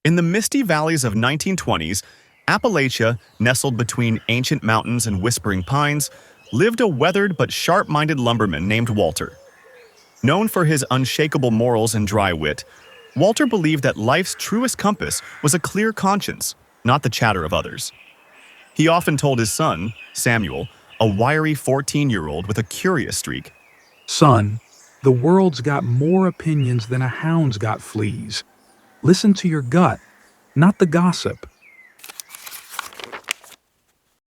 In the misty valleys of 1920s, Appalachia, nestled between ancient mountains and whispering pines, lived a weathered but sharp-minded lumberman named Walter. Known for his unshakable morals and dry wit, Walter believed that life's truest compass was a clear conscience, not the chatter of others. He often told his son, Samuel, a wiry 14-year-old with a curious streak, "Son, the world's got more opinions than a hound's got fleas. Listen to your gut, not the gossip."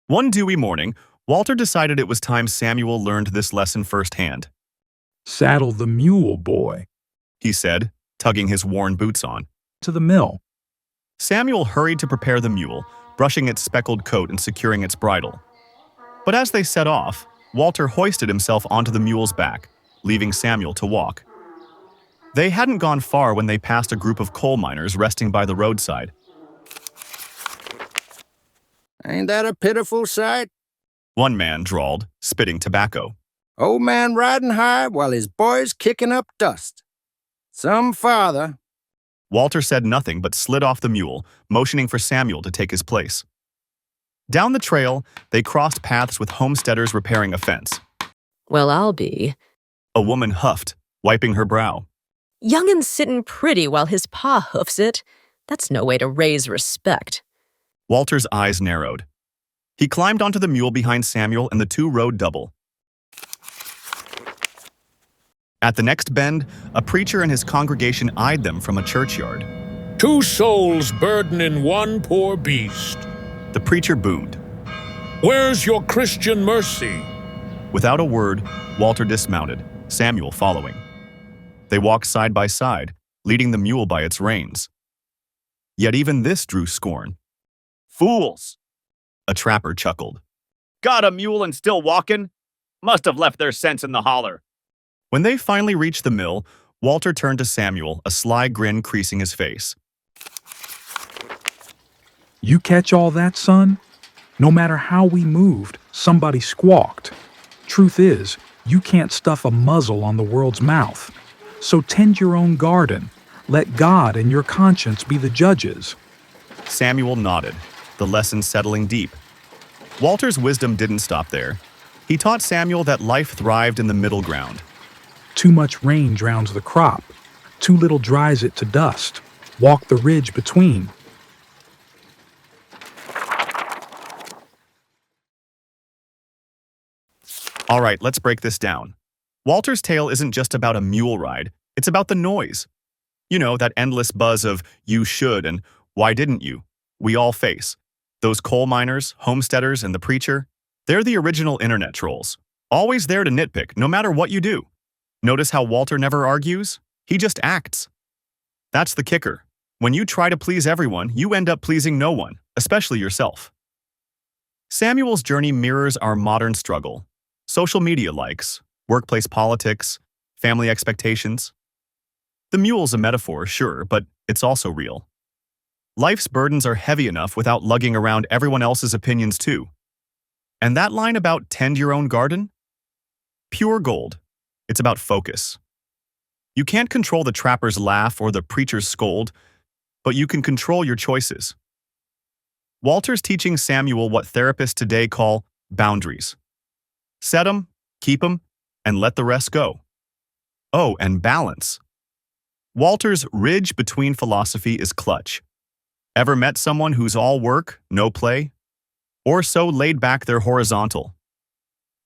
One dewy morning, Walter decided it was time Samuel learned this lesson firsthand. "Saddle the mule, boy, He said, tugging his worn boots on. to the mill." Samuel hurried to prepare the mule, brushing its speckled coat and securing its bridle. But as they set off, Walter hoisted himself onto the mule's back, leaving Samuel to walk. They hadn't gone far when they passed a group of coal miners resting by the roadside. Ain't that a pitiful sight? One man drawled, spitting tobacco. Old man riding high while his boy's kicking up dust. Some father. Walter said nothing but slid off the mule, motioning for Samuel to take his place. Down the trail, they crossed paths with homesteaders repairing a fence. "Well, I'll be. A woman huffed, wiping her brow. Young'un's sittin' pretty while his pa hoofs it. That's no way to raise respect." Walter's eyes narrowed. He climbed onto the mule behind Samuel and the two rode double. At the next bend, a preacher and his congregation eyed them from a churchyard. "Two souls burdening one poor beast. The preacher boomed. Where's your Christian mercy?" Without a word, Walter dismounted, Samuel following. They walked side by side, leading the mule by its reins. Yet even this drew scorn. "Fools!" A trapper chuckled. "Got a mule and still walking? Must have left their sense in the holler." When they finally reached the mill, Walter turned to Samuel, a sly grin creasing his face. "You catch all that, son? No matter how we moved, somebody squawked. Truth is, you can't stuff a muzzle on the world's mouth. So tend your own garden. Let God and your conscience be the judges." Samuel nodded, the lesson settling deep. Walter's wisdom didn't stop there. He taught Samuel that life thrived in the middle ground. Too much rain drowns the crop. Too little dries it to dust. Walk the ridge between. All right, let's break this down. Walter's tale isn't just about a mule ride, it's about the noise. You know, that endless buzz of "you should" and "why didn't you" we all face. Those coal miners, homesteaders, and the preacher, they're the original internet trolls. Always there to nitpick, no matter what you do. Notice how Walter never argues? He just acts. That's the kicker. When you try to please everyone, you end up pleasing no one, especially yourself. Samuel's journey mirrors our modern struggle. Social media likes, workplace politics, family expectations. The mule's a metaphor, sure, but it's also real. Life's burdens are heavy enough without lugging around everyone else's opinions too. And that line about tend your own garden? Pure gold. It's about focus. You can't control the trapper's laugh or the preacher's scold, but you can control your choices. Walter's teaching Samuel what therapists today call boundaries. Set them, keep them, and let the rest go. Oh, and balance. Walter's ridge between philosophy is clutch. Ever met someone who's all work, no play? Or so laid back they're horizontal?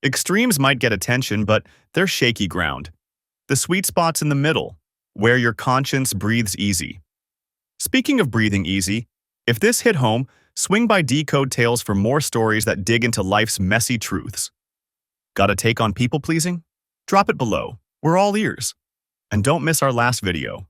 Extremes might get attention, but they're shaky ground. The sweet spot's in the middle, where your conscience breathes easy. Speaking of breathing easy, if this hit home, swing by DecodeTales for more stories that dig into life's messy truths. Got a take on people-pleasing? Drop it below. We're all ears. And don't miss our last video.